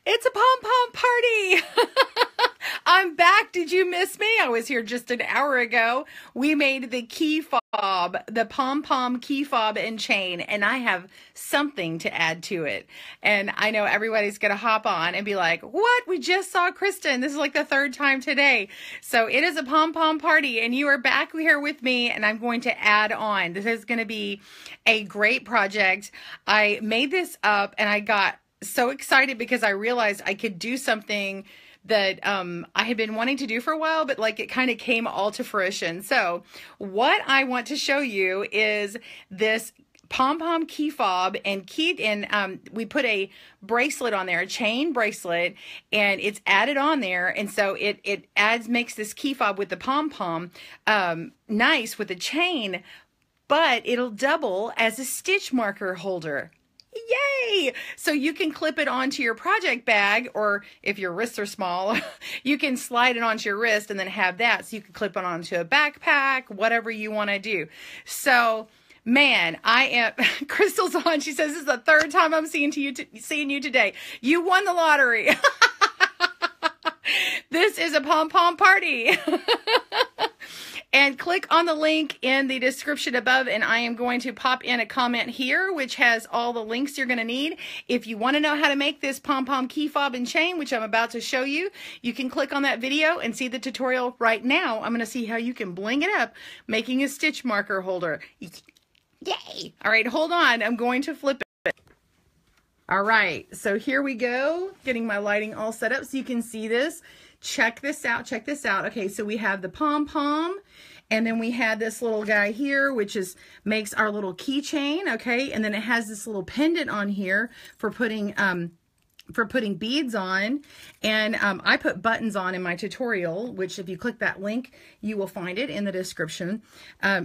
It's a pom-pom party. I'm back. Did you miss me? I was here just an hour ago. We made the key fob, the Pompom Keyfob and Chain, and I have something to add to it. And I know everybody's going to hop on and be like, what? We just saw Kristen. This is like the third time today. So it is a pom-pom party, and you are back here with me, and I'm going to add on. This is going to be a great project. I made this up, and I got so excited because I realized I could do something that I had been wanting to do for a while, but like it kind of came all to fruition. So what I want to show you is this Pompom key fob and we put a bracelet on there, a chain bracelet, and it's added on there. And so it makes this key fob with the pom-pom nice with the chain, but it'll double as a stitch marker holder. Yay! So you can clip it onto your project bag, or if your wrists are small, you can slide it onto your wrist and then have that. So you can clip it onto a backpack, whatever you want to do. So, man, Crystal's on. She says, this is the third time I'm seeing you today. You won the lottery. This is a pom-pom party. And click on the link in the description above, and I am going to pop in a comment here, which has all the links you're going to need. If you want to know how to make this Pompom Keyfob and Chain, which I'm about to show you, you can click on that video and see the tutorial right now. I'm going to see how you can bling it up, making a stitch marker holder. Yay! All right, hold on. I'm going to flip it. All right, so here we go. Getting my lighting all set up so you can see this. Check this out. Check this out. Okay, so we have the pom-pom, and then we had this little guy here, which makes our little keychain. Okay, and then it has this little pendant on here for putting beads on, and I put buttons on in my tutorial, which if you click that link, you will find it in the description.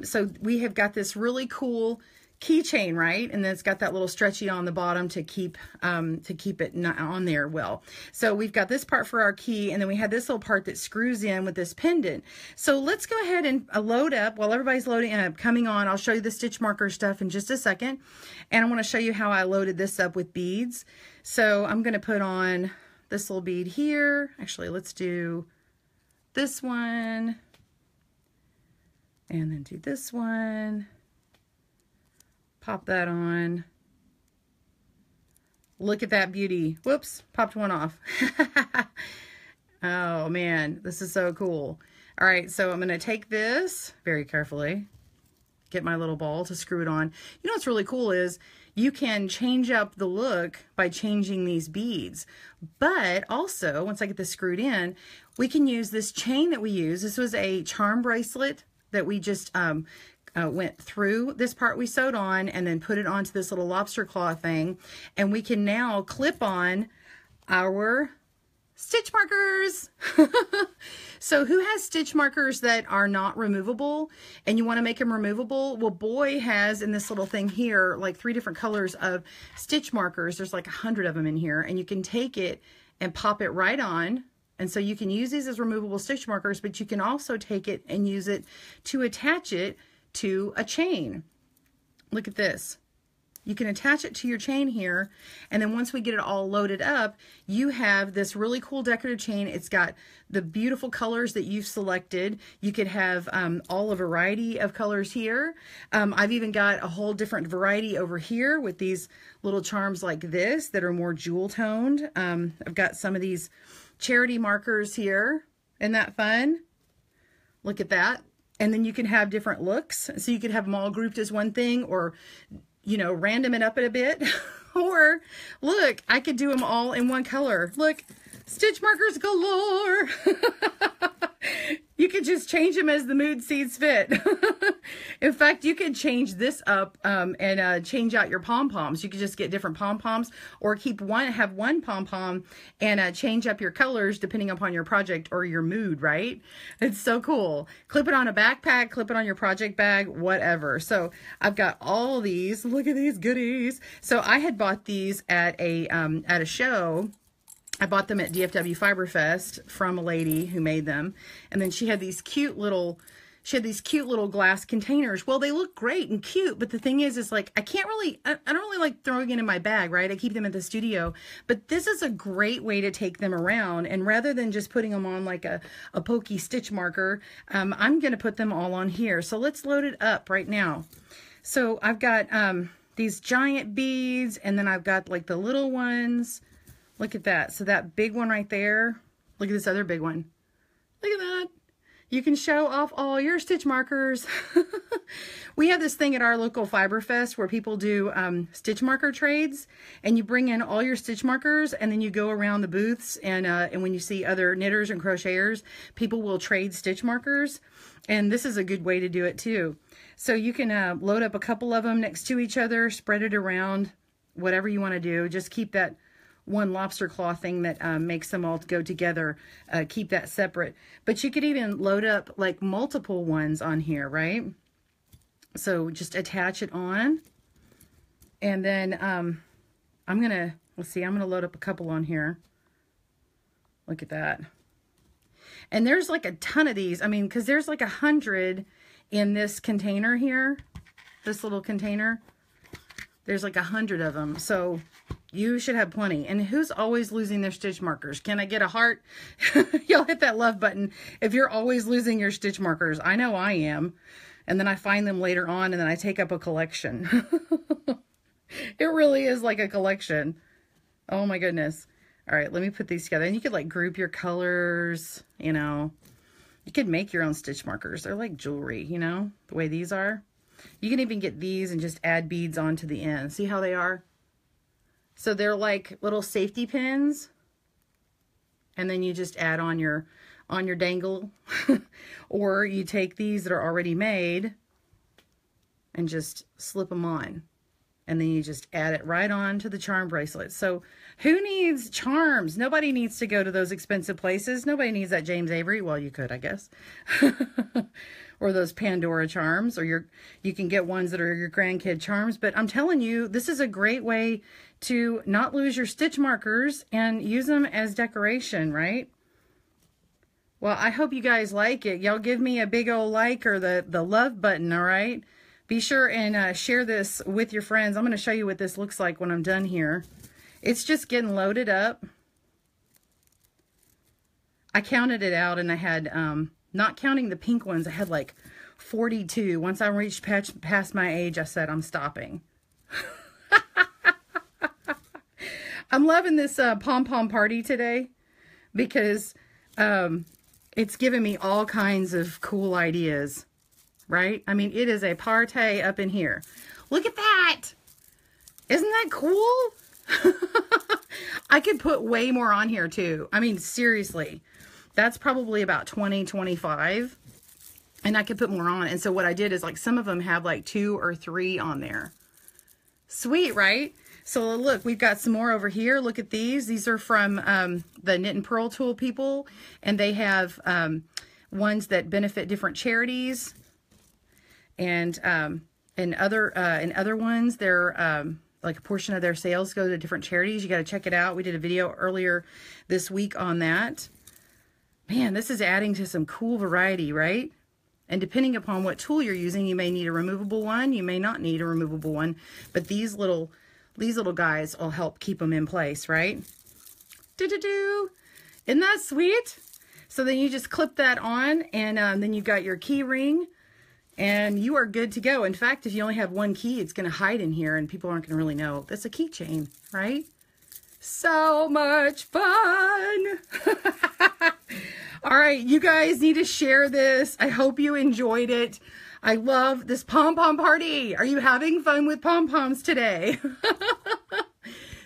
So we have got this really cool keychain, right? And then it's got that little stretchy on the bottom to keep it not on there well. So we've got this part for our key, and then we have this little part that screws in with this pendant. So let's go ahead and load up. While everybody's loading and coming on, I'll show you the stitch marker stuff in just a second. And I want to show you how I loaded this up with beads. So I'm going to put on this little bead here. Actually, let's do this one, and then do this one. Pop that on. Look at that beauty. Whoops, popped one off. Oh man, this is so cool. All right, so I'm going to take this very carefully, get my little ball to screw it on. You know what's really cool is you can change up the look by changing these beads. But also, once I get this screwed in, we can use this chain that we use. This was a charm bracelet that we just went through this part we sewed on and then put it onto this little lobster claw thing, and we can now clip on our stitch markers. So who has stitch markers that are not removable and you want to make them removable? Well, Boy has in this little thing here like 3 different colors of stitch markers. There's like 100 of them in here, and you can take it and pop it right on. And so you can use these as removable stitch markers, but you can also take it and use it to attach it to a chain. Look at this. You can attach it to your chain here, and then once we get it all loaded up, you have this really cool decorative chain. It's got the beautiful colors that you've selected. You could have all a variety of colors here. I've even got a whole different variety over here with these little charms like this that are more jewel toned. I've got some of these charity markers here. Isn't that fun? Look at that. And then you can have different looks. So you could have them all grouped as one thing, or, you know, random it up a bit. Or, look, I could do them all in one color. Look, stitch markers galore. You could just change them as the mood sees fit. In fact, you could change this up and change out your pom-poms. You could just get different pom-poms, or have one pom-pom and change up your colors depending upon your project or your mood, right? It's so cool. Clip it on a backpack, clip it on your project bag, whatever. So I've got all these. Look at these goodies. So I had bought these at a show. I bought them at DFW Fiber Fest from a lady who made them. And then she had these cute little she had these cute little glass containers. Well, they look great and cute, but the thing is like, I don't really like throwing it in my bag, right? I keep them at the studio, but this is a great way to take them around. And rather than just putting them on like a pokey stitch marker, I'm going to put them all on here. So let's load it up right now. So I've got these giant beads, and then I've got like the little ones. Look at that. So that big one right there. Look at this other big one. Look at that. You can show off all your stitch markers. We have this thing at our local Fiber Fest where people do stitch marker trades, and you bring in all your stitch markers, and then you go around the booths, and when you see other knitters and crocheters, people will trade stitch markers, and this is a good way to do it too. So you can load up a couple of them next to each other, spread it around, whatever you want to do. Just keep that one lobster claw thing that makes them all go together, keep that separate. But you could even load up like multiple ones on here, right? So just attach it on, and then I'm gonna load up a couple on here. Look at that. And there's like a ton of these. I mean, because there's like 100 in this container here, this little container. There's like 100 of them, so you should have plenty. And who's always losing their stitch markers? Can I get a heart? Y'all hit that love button if you're always losing your stitch markers. I know I am. And then I find them later on, and then I take up a collection. It really is like a collection. Oh my goodness. All right, let me put these together. And you could like group your colors, you know. You could make your own stitch markers. They're like jewelry, you know, the way these are. You can even get these and just add beads onto the end. See how they are? So they're like little safety pins, and then you just add on your dangle. Or you take these that are already made and just slip them on, and then you just add it right on to the charm bracelet. So who needs charms? Nobody needs to go to those expensive places. Nobody needs that James Avery. Well, you could, I guess. Or those Pandora charms, or you can get ones that are your grandkid charms. But I'm telling you, this is a great way to not lose your stitch markers and use them as decoration, right? Well, I hope you guys like it. Y'all give me a big old like or the love button, all right? Be sure and share this with your friends. I'm going to show you what this looks like when I'm done here. It's just getting loaded up. I counted it out, and I had... not counting the pink ones, I had like 42. Once I reached past my age, I said, I'm stopping. I'm loving this pom-pom party today because it's given me all kinds of cool ideas, right? I mean, it is a party up in here. Look at that. Isn't that cool? I could put way more on here too. I mean, seriously. That's probably about 20, 25. And I could put more on. And so what I did is like some of them have like 2 or 3 on there. Sweet, right? So look, we've got some more over here. Look at these. These are from the Knit and Purl Tool people. And they have ones that benefit different charities. And other ones, they're like a portion of their sales go to different charities. You got to check it out. We did a video earlier this week on that. Man, this is adding to some cool variety, right? And depending upon what tool you're using, you may need a removable one. You may not need a removable one. But these little guys will help keep them in place, right? Do-do-do. Isn't that sweet? So then you just clip that on, and then you've got your key ring, and you are good to go. In fact, if you only have one key, it's going to hide in here, and people aren't going to really know. That's a keychain, right? So much fun. All right, you guys need to share this. I hope you enjoyed it. I love this pom-pom party. Are you having fun with pom-poms today?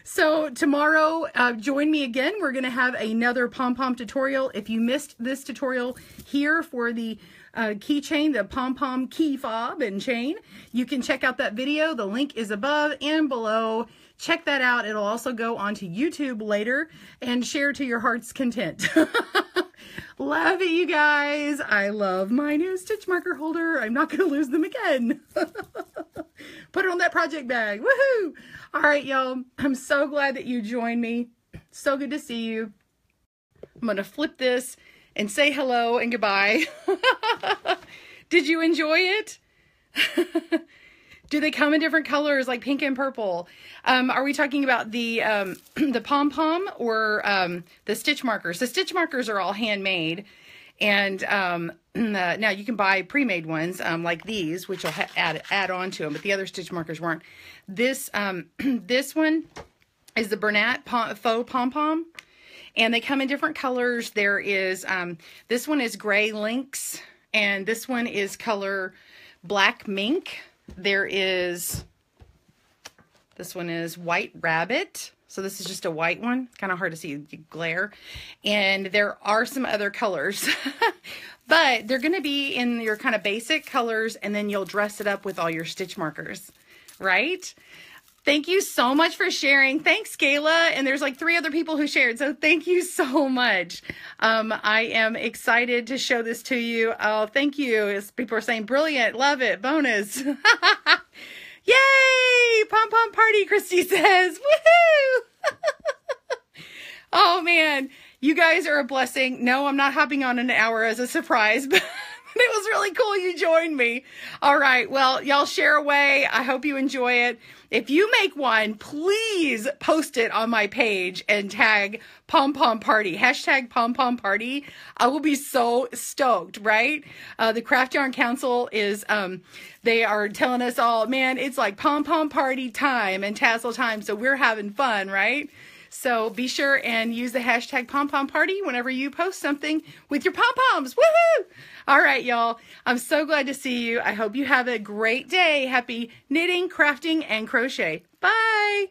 So tomorrow, join me again. We're going to have another pom-pom tutorial. If you missed this tutorial here for the keychain, the Pompom Keyfob and Chain, you can check out that video. The link is above and below. Check that out. It'll also go onto YouTube later, and share to your heart's content. Love it, you guys. I love my new stitch marker holder. I'm not going to lose them again. Put it on that project bag. Woohoo! All right, y'all. I'm so glad that you joined me. So good to see you. I'm going to flip this and say hello and goodbye. Did you enjoy it? Do they come in different colors like pink and purple? Are we talking about the the pom-pom or the stitch markers? The stitch markers are all handmade. And now you can buy pre-made ones like these, which will add on to them, but the other stitch markers weren't. This this one is the Bernat faux pom-pom, and they come in different colors. There is this one is gray lynx, and this one is color black mink. There is this one is white rabbit. So this is just a white one. It's kind of hard to see the glare. And there are some other colors. But they're going to be in your kind of basic colors, and then you'll dress it up with all your stitch markers, right? Thank you so much for sharing. Thanks, Kayla. And there's like 3 other people who shared. So thank you so much. I am excited to show this to you. Oh, thank you. As people are saying, brilliant. Love it. Bonus. Yay! Pom-pom party, Christy says. Woohoo! Oh, man. You guys are a blessing. No, I'm not hopping on an hour as a surprise, but it was really cool you joined me. All right. Well, y'all share away. I hope you enjoy it. If you make one, please post it on my page and tag Pom-Pom Party. Hashtag Pom-Pom Party. I will be so stoked, right? The Craft Yarn Council is, they are telling us all, man, it's like Pom-Pom Party time and tassel time. So we're having fun, right? So be sure and use the hashtag Pom-Pom Party whenever you post something with your pom-poms. Woohoo! All right, y'all. I'm so glad to see you. I hope you have a great day. Happy knitting, crafting, and crochet. Bye!